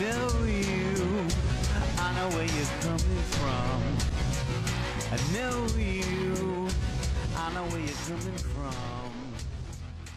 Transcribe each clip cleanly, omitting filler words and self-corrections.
know you. I know where you're coming from. I know you. I know where you're coming from.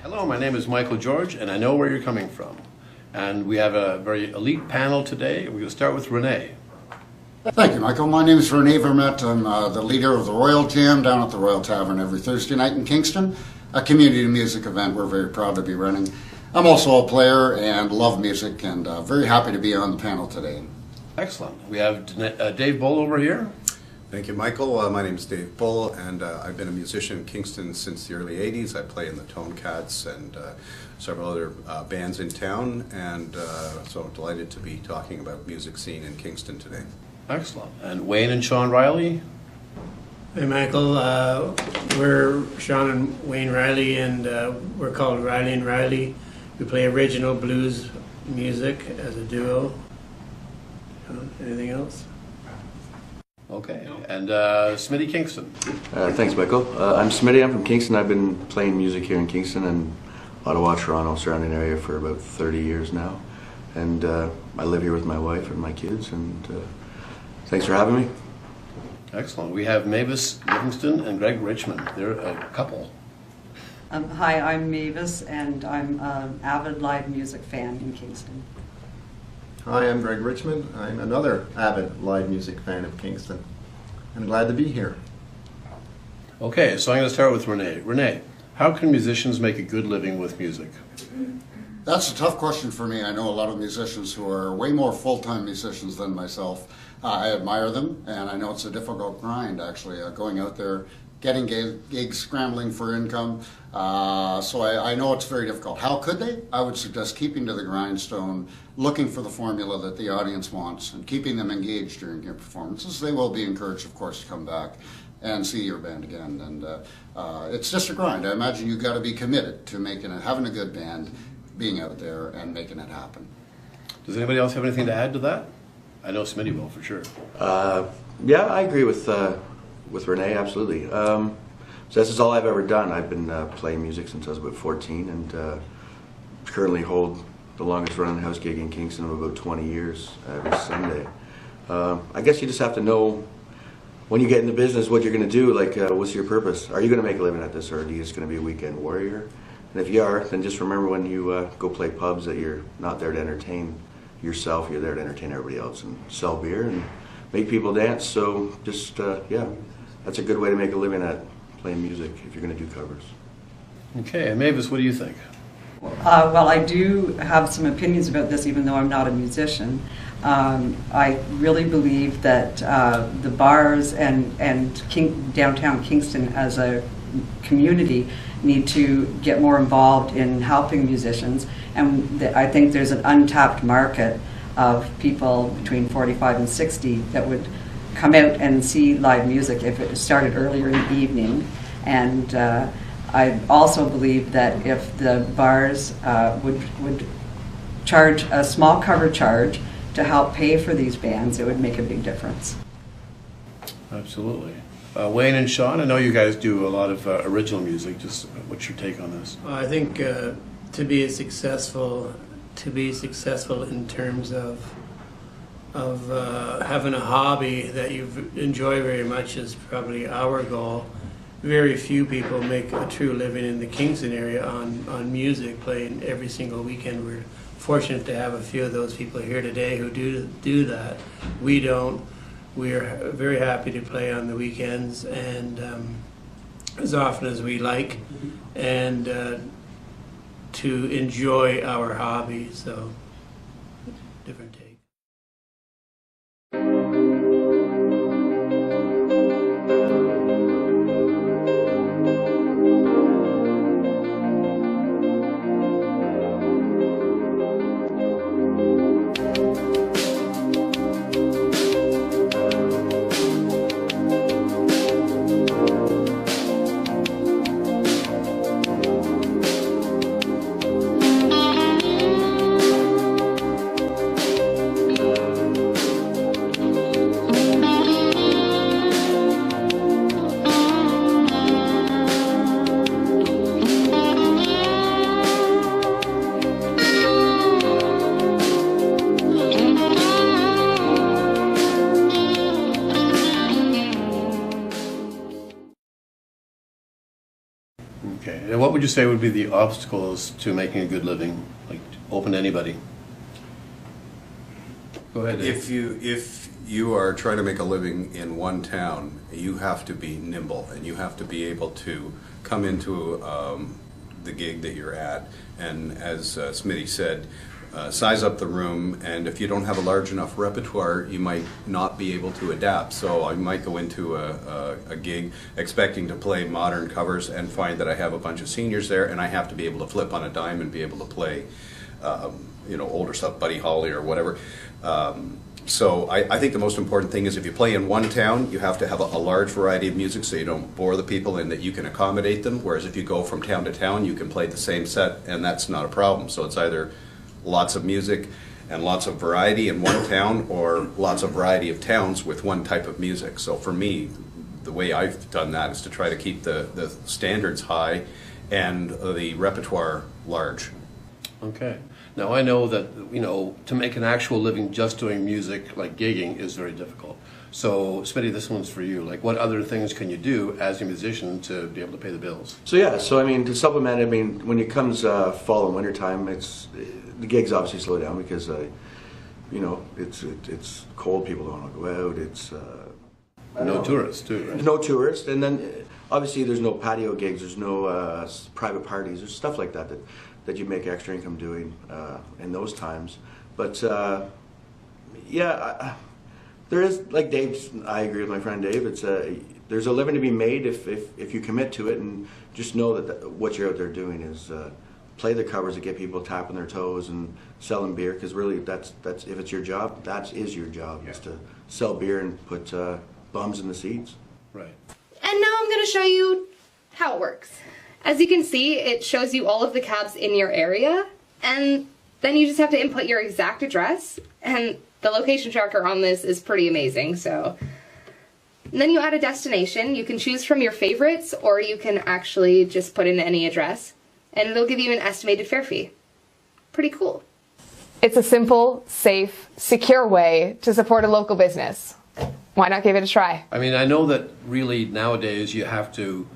Hello, my name is Michael George, and I know where you're coming from. And we have a very elite panel today. We're going to start with Renee. Thank you, Michael. My name is Renee Vermette. I'm the leader of the Royal Jam down at the Royal Tavern every Thursday night in Kingston, a community music event we're very proud to be running. I'm also a player and love music, and very happy to be on the panel today. Excellent. We have Dave Bull over here. Thank you, Michael. My name is Dave Bull, and I've been a musician in Kingston since the early 80s. I play in the Tone Cats and several other bands in town, and so I'm delighted to be talking about music scene in Kingston today. Excellent. And Wayne and Sean Riley. Hey Michael, we're Sean and Wayne Riley, and we're called Riley and Riley. We play original blues music as a duo. Anything else? Okay. And Smitty Kingston. Thanks, Michael. I'm Smitty. I'm from Kingston. I've been playing music here in Kingston and Ottawa, Toronto, surrounding area for about 30 years now. And I live here with my wife and my kids, and thanks for having me. Excellent. We have Mavis Livingston and Greg Richmond. They're a couple. Hi, I'm Mavis, and I'm an avid live music fan in Kingston. Hi, I'm Greg Richmond. I'm another avid live music fan of Kingston. I'm glad to be here. Okay, so I'm going to start with Renee. Renee, how can musicians make a good living with music? That's a tough question for me. I know a lot of musicians who are way more full-time musicians than myself. I admire them, and I know it's a difficult grind, actually, going out there, getting gigs, scrambling for income. So I know it's very difficult. How could they? I would suggest keeping to the grindstone, looking for the formula that the audience wants, and keeping them engaged during your performances. They will be encouraged, of course, to come back and see your band again. And it's just a grind. I imagine you've got to be committed to having a good band, being out there, and making it happen. Does anybody else have anything to add to that? I know Smitty will, for sure. Yeah, I agree with Renee, absolutely. So this is all I've ever done. I've been playing music since I was about 14, and currently hold the longest running house gig in Kingston of about 20 years every Sunday. I guess you just have to know when you get into business what you're going to do. Like, what's your purpose? Are you going to make a living at this, or are you just going to be a weekend warrior? And if you are, then just remember when you go play pubs that you're not there to entertain yourself, you're there to entertain everybody else and sell beer and make people dance. So just, yeah, that's a good way to make a living at playing music if you're going to do covers. Okay, and Mavis, what do you think? Well, I do have some opinions about this, even though I'm not a musician. I really believe that the bars and downtown Kingston as a community need to get more involved in helping musicians, and I think there's an untapped market of people between 45 and 60 that would come out and see live music if it started earlier in the evening. And I also believe that if the bars would charge a small cover charge to help pay for these bands, it would make a big difference. Absolutely. Wayne and Sean, I know you guys do a lot of original music. Just what's your take on this? I think to be successful in terms of having a hobby that you enjoy very much is probably our goal. Very few people make a true living in the Kingston area on music, playing every single weekend. We're fortunate to have a few of those people here today who do that. We don't. We're very happy to play on the weekends and as often as we like, and to enjoy our hobby. So, different take. would you say would be the obstacles to making a good living, like open to anybody? Go ahead, Dave. If you are trying to make a living in one town, you have to be nimble and you have to be able to come into the gig that you're at, and as Smitty said, size up the room, and if you don't have a large enough repertoire, you might not be able to adapt. So I might go into a gig expecting to play modern covers and find that I have a bunch of seniors there, and I have to be able to flip on a dime and be able to play older stuff, Buddy Holly or whatever. So I think the most important thing is if you play in one town, you have to have a large variety of music so you don't bore the people and that you can accommodate them, whereas if you go from town to town, you can play the same set and that's not a problem. So it's either lots of music and lots of variety in one town or lots of variety of towns with one type of music. So for me, the way I've done that is to try to keep the standards high and the repertoire large. Okay. Now I know that, to make an actual living just doing music, like gigging, is very difficult. So, Smitty, this one's for you. Like, what other things can you do as a musician to be able to pay the bills? So I mean, to supplement, I mean, when it comes fall and winter time, the gigs obviously slow down because it's cold. People don't want to go out. It's no tourists too, right? No tourists, and then obviously there's no patio gigs. There's no private parties. There's stuff like that you make extra income doing in those times. But there is, like Dave's, I agree with my friend Dave, it's there's a living to be made if you commit to it, and just know that what you're out there doing is play the covers that get people tapping their toes and selling beer, because really that's if it's your job, that is your job, is to sell beer and put bums in the seats. Right. And now I'm going to show you how it works. As you can see, it shows you all of the cabs in your area, and then you just have to input your exact address, and the location tracker on this is pretty amazing. So and then you add a destination. You can choose from your favorites, or you can actually just put in any address, and it'll give you an estimated fare fee. Pretty cool. It's a simple, safe, secure way to support a local business. Why not give it a try? I mean, I know that really nowadays you have to,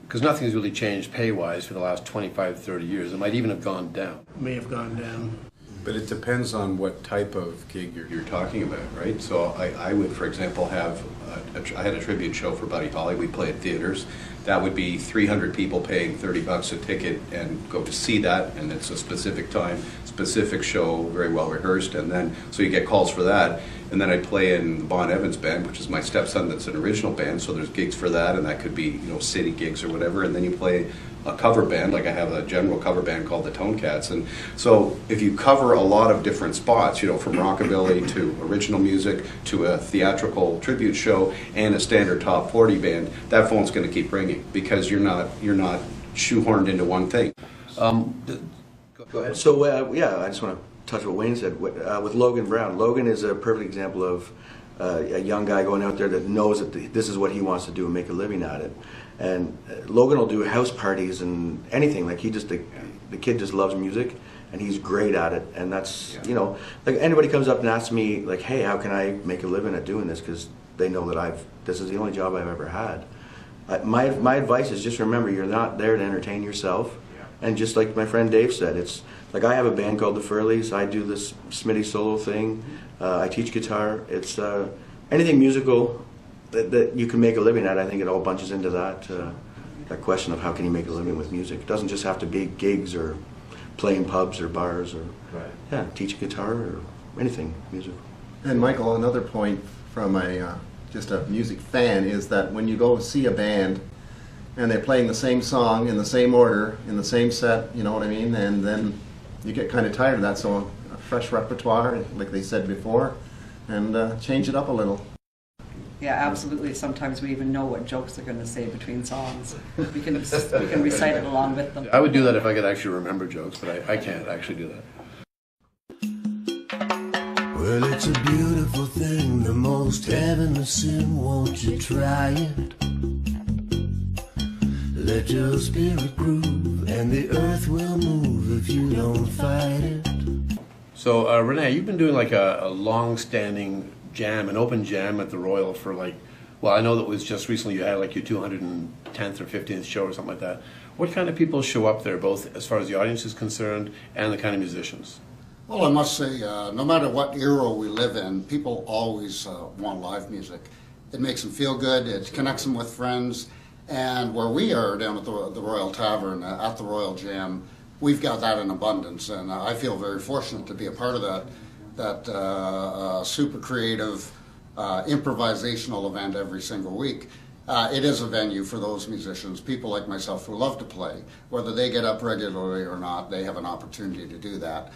because nothing's really changed pay-wise for the last 25, 30 years. It might even have gone down. May have gone down. But it depends on what type of gig you're talking about, right? So I would, for example, have, I had a tribute show for Buddy Holly. We play at theaters. That would be 300 people paying $30 a ticket and go to see that, and it's a specific time, specific show, very well rehearsed, and then, so you get calls for that. And then I play in the Bon Evans band, which is my stepson that's an original band, so there's gigs for that, and that could be, city gigs or whatever, and then you play a cover band, like I have a general cover band called the Tone Cats. And so if you cover a lot of different spots, from rockabilly to original music to a theatrical tribute show and a standard top 40 band, that phone's going to keep ringing because you're not shoehorned into one thing. Go ahead. So I just want to touch what Wayne said with Logan Brown. Logan is a perfect example of a young guy going out there that knows that this is what he wants to do and make a living at it. And Logan will do house parties and anything. Like the kid just loves music, and he's great at it. And that's like anybody comes up and asks me like, hey, how can I make a living at doing this? Because they know that this is the only job I've ever had. My advice is just remember, you're not there to entertain yourself. And just like my friend Dave said, it's like I have a band called the Furleys. I do this Smitty solo thing. I teach guitar. It's anything musical that you can make a living at. I think it all bunches into that question of how can you make a living with music. It doesn't just have to be gigs or playing pubs or bars or teaching guitar or anything musical. And Michael, another point from just a music fan is that when you go see a band and they're playing the same song in the same order, in the same set, you know what I mean? And then you get kind of tired of that, so a fresh repertoire, like they said before, and change it up a little. Yeah, absolutely. Sometimes we even know what jokes they're going to say between songs. We can recite it along with them. I would do that if I could actually remember jokes, but I can't actually do that. Well, it's a beautiful thing, the most heavenly sin, won't you try it? Let your spirit groove, and the earth will move if you don't fight it. So, Renee, you've been doing like a long-standing jam, an open jam at the Royal for I know that was just recently you had like your 210th or 15th show or something like that. What kind of people show up there, both as far as the audience is concerned and the kind of musicians? Well, I must say, no matter what era we live in, people always want live music. It makes them feel good, it connects them with friends, and where we are down at the Royal Tavern, at the Royal Jam, we've got that in abundance, and I feel very fortunate to be a part of that super creative, improvisational event every single week. It is a venue for those musicians, people like myself who love to play. Whether they get up regularly or not, they have an opportunity to do that.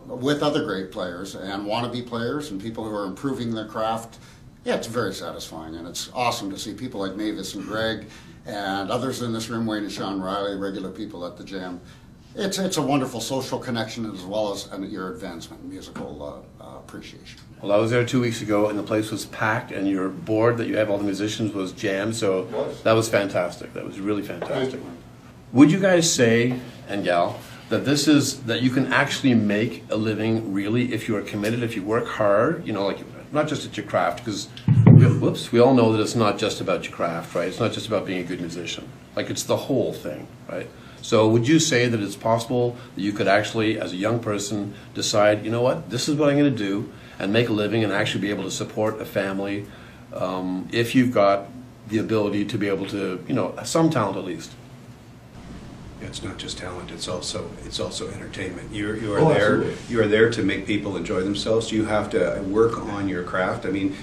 With other great players and wannabe players and people who are improving their craft. Yeah, it's very satisfying, and it's awesome to see people like Mavis and Greg and others in this room, Wayne and Sean Riley, regular people at the Jam. It's a wonderful social connection as well as your advancement in musical appreciation. Well, I was there 2 weeks ago, and the place was packed, and your board that you have all the musicians was jammed, so that was fantastic. That was really fantastic. Would you guys say, and gal, that you can actually make a living really if you are committed, if you work hard, you know, like not just at your craft, because we all know that it's not just about your craft, right? It's not just about being a good musician. Like, it's the whole thing, right? So would you say that it's possible that you could actually, as a young person, decide, you know what, this is what I'm going to do, and make a living and actually be able to support a family if you've got the ability to be able to, you know, some talent at least? It's not just talent; it's also entertainment. You are there to make people enjoy themselves. You have to work on your craft. I mean,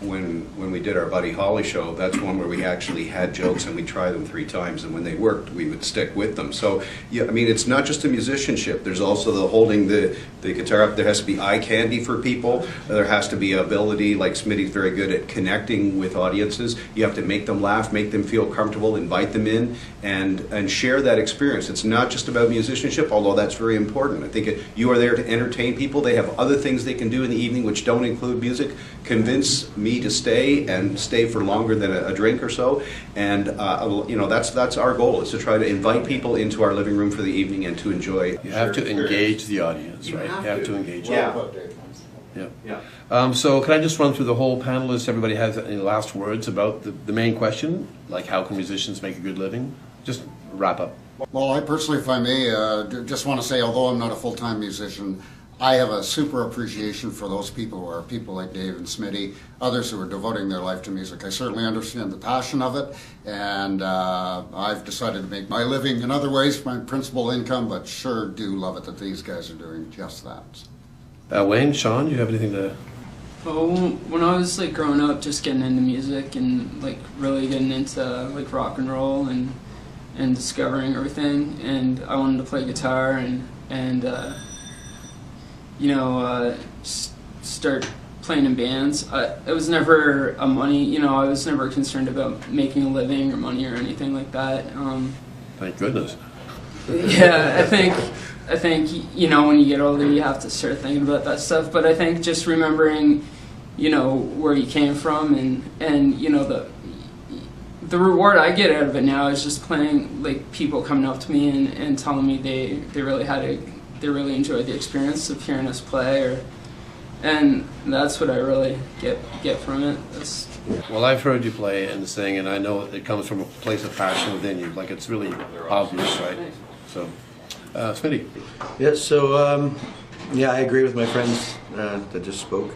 when we did our Buddy Holly show, that's one where we actually had jokes and we tried them 3 times, and when they worked, we would stick with them. So yeah, I mean, it's not just a musicianship. There's also the holding the guitar up. There has to be eye candy for people. There has to be ability, like Smitty's very good at connecting with audiences. You have to make them laugh, make them feel comfortable, invite them in, and share that experience. It's not just about musicianship, although that's very important. I think you are there to entertain people. They have other things they can do in the evening which don't include music. Convince me to stay and stay for longer than a drink or so, and you know, that's our goal, is to try to invite people into our living room for the evening and to enjoy. You have to engage the audience, right? You have to engage them. Yeah. So can I just run through the whole panelists? Everybody has any last words about the main question, like how can musicians make a good living? Just wrap up. Well, I personally, if I may, just want to say, although I'm not a full-time musician, I have a super appreciation for those people who are people like Dave and Smitty, others who are devoting their life to music. I certainly understand the passion of it, and I've decided to make my living in other ways, my principal income, but sure do love it that these guys are doing just that. Wayne, Sean, you have anything to... Oh, when I was like growing up, just getting into music and like really getting into like rock and roll and discovering everything, and I wanted to play guitar and you know, start playing in bands. It was never a money, you know, I was never concerned about making a living or money or anything like that. Thank goodness. Yeah, I think, you know, when you get older, you have to start thinking about that stuff. But I think just remembering, you know, where you came from and you know, the reward I get out of it now is just playing, like people coming up to me and telling me they really enjoyed the experience of hearing us play, and that's what I really get from it. Well, I've heard you play and sing, and I know it comes from a place of passion within you. Like, it's really obvious, right? So, Smitty. Yeah, so, yeah, I agree with my friends that just spoke.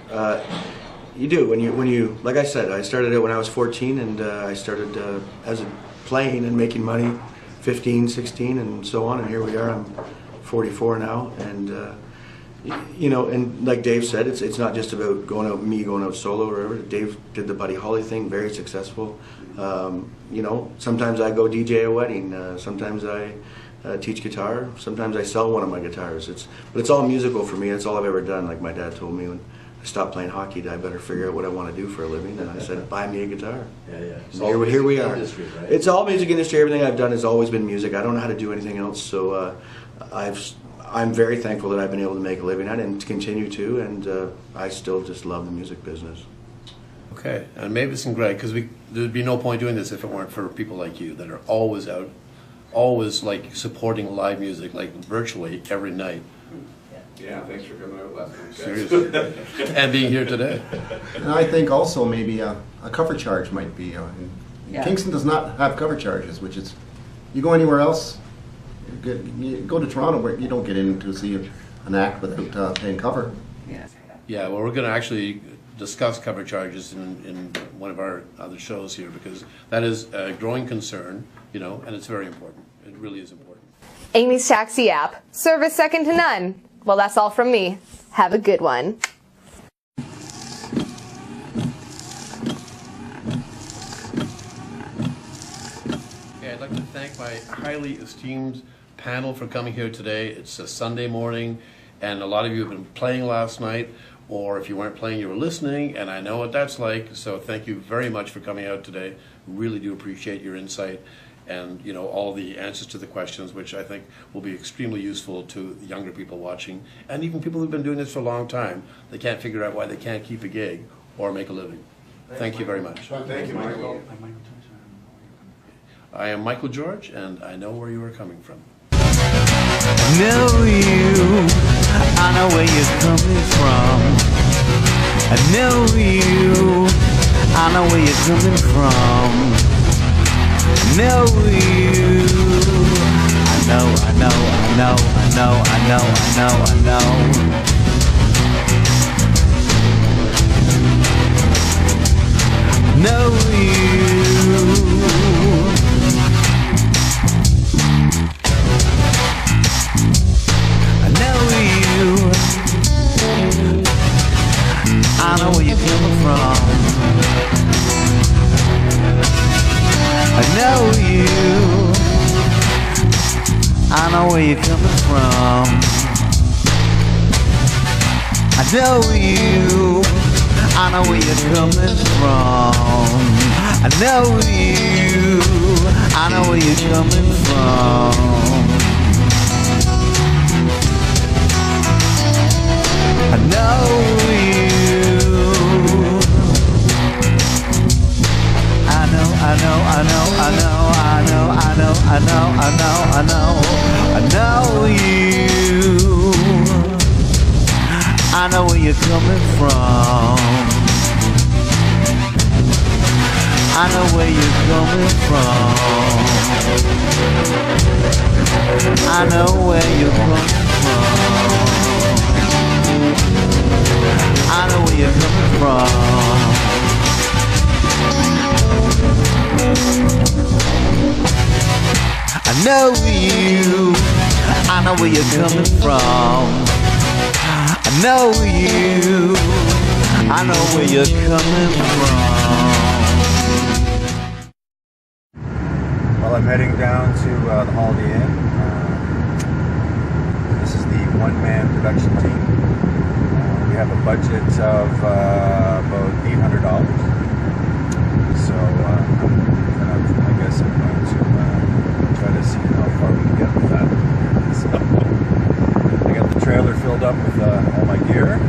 You do, when you, like I said, I started it when I was 14, and I started as playing and making money, 15, 16, and so on, and here we are. I'm 44 now, and you know, and like Dave said, it's not just about going out solo or whatever. Dave did the Buddy Holly thing, very successful. You know, sometimes I go DJ a wedding, sometimes I teach guitar, sometimes I sell one of my guitars. But it's all musical for me. It's all I've ever done. Like my dad told me when I stopped playing hockey, I better figure out what I want to do for a living, and I said, buy me a guitar. Yeah. Here we are. Industry, right? It's all music industry. Everything I've done has always been music. I don't know how to do anything else, so I'm very thankful that I've been able to make a living at it and to continue to, and I still just love the music business. Okay, and Mavis and Greg, because there'd be no point doing this if it weren't for people like you that are always out, always like supporting live music, like virtually every night. Yeah, thanks for coming out last night. Seriously. And being here today. And I think also maybe a cover charge might be. Yeah. Kingston does not have cover charges, which is You go anywhere else, you go to Toronto where you don't get in to see an act without paying cover. Yes. Yeah, well, we're going to actually discuss cover charges in one of our other shows here, because that is a growing concern, you know, and it's very important. It really is important. Amy's Taxi app. Service second to none. Well, that's all from me. Have a good one. Okay, I'd like to thank my highly esteemed panel for coming here today. It's a Sunday morning, and a lot of you have been playing last night, or if you weren't playing, you were listening, and I know what that's like, so thank you very much for coming out today. Really do appreciate your insight and, you know, all the answers to the questions, which I think will be extremely useful to the younger people watching, and even people who've been doing this for a long time. They can't figure out why they can't keep a gig or make a living. Thank you very much. Thank you, Michael. I am Michael George, and I know where you are coming from. I know you, I know where you're coming from. I know you, I know where you're coming from. I know you, I know, I know, I know, I know, I know, I know, I know. Know you. I know where you're coming from. I know you. I know where you're coming from. I know you. I know where you're coming from. I know you. I know where you're coming from. I know you. I know, I know, I know, I know, I know, I know, I know, I know, I know, I know you. I know where you're coming from. I know where you're coming from. I know where you're coming from. I know where you're coming from. I know you. I know where you're coming from. I know you. I know where you're coming from. Well, I'm heading down to the Holiday Inn. This is the one-man production team. We have a budget of about $800. So I guess I'm going to try to see how far we can get with that. So I got the trailer filled up with all my gear.